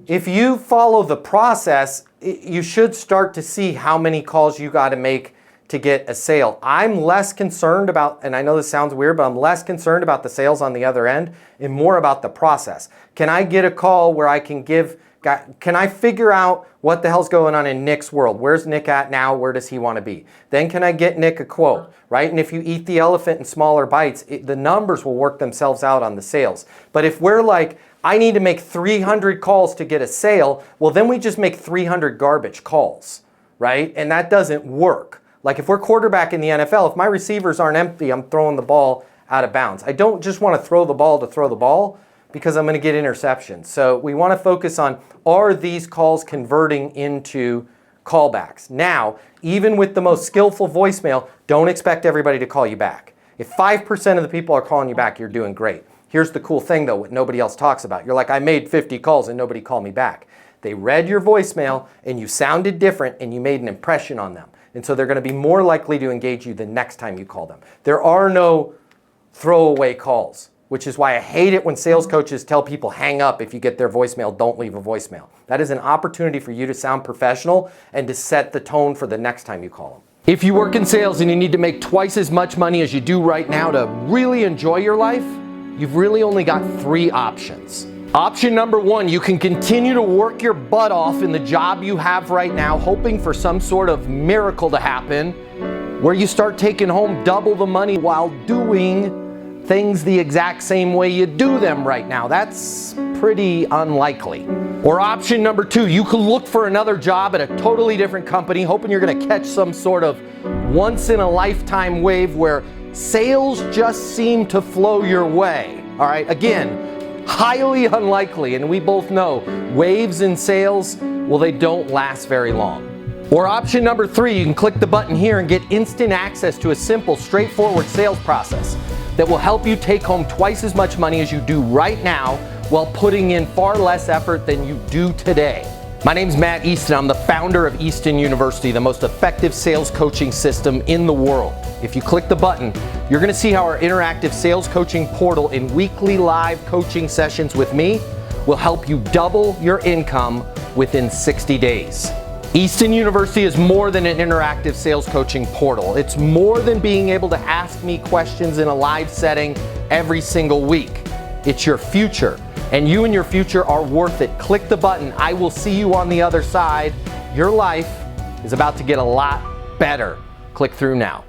If you follow the process, you should start to see how many calls you got to make to get a sale. I'm less concerned about, and I know this sounds weird, but I'm less concerned about the sales on the other end and more about the process. Can I get a call where I can I figure out what the hell's going on in Nick's world? Where's Nick at now? Where does he want to be? Then can I get Nick a quote, right? And if you eat the elephant in smaller bites, the numbers will work themselves out on the sales. But if we're like, I need to make 300 calls to get a sale, well, then we just make 300 garbage calls, right? And that doesn't work. Like if we're quarterback in the NFL, if my receivers aren't empty, I'm throwing the ball out of bounds. I don't just want to throw the ball to throw the ball because I'm going to get interceptions. So we want to focus on, are these calls converting into callbacks? Now, even with the most skillful voicemail, don't expect everybody to call you back. If 5% of the people are calling you back, you're doing great. Here's the cool thing though, what nobody else talks about. You're like, I made 50 calls and nobody called me back. They read your voicemail and you sounded different and you made an impression on them. And so they're going to be more likely to engage you the next time you call them. There are no throwaway calls, which is why I hate it when sales coaches tell people hang up if you get their voicemail, don't leave a voicemail. That is an opportunity for you to sound professional and to set the tone for the next time you call them. If you work in sales and you need to make twice as much money as you do right now to really enjoy your life, you've really only got 3 options. Option number 1, you can continue to work your butt off in the job you have right now, hoping for some sort of miracle to happen, where you start taking home double the money while doing things the exact same way you do them right now. That's pretty unlikely. Or option number 2, you can look for another job at a totally different company, hoping you're going to catch some sort of once-in-a-lifetime wave where sales just seem to flow your way. All right, again, highly unlikely, and we both know waves in sales, well, they don't last very long. Or option number 3, you can click the button here and get instant access to a simple, straightforward sales process that will help you take home twice as much money as you do right now while putting in far less effort than you do today. My name's Matt Easton. I'm the founder of Easton University, the most effective sales coaching system in the world. If you click the button, you're going to see how our interactive sales coaching portal and weekly live coaching sessions with me will help you double your income within 60 days. Easton University is more than an interactive sales coaching portal. It's more than being able to ask me questions in a live setting every single week. It's your future, and you and your future are worth it. Click the button. I will see you on the other side. Your life is about to get a lot better. Click through now.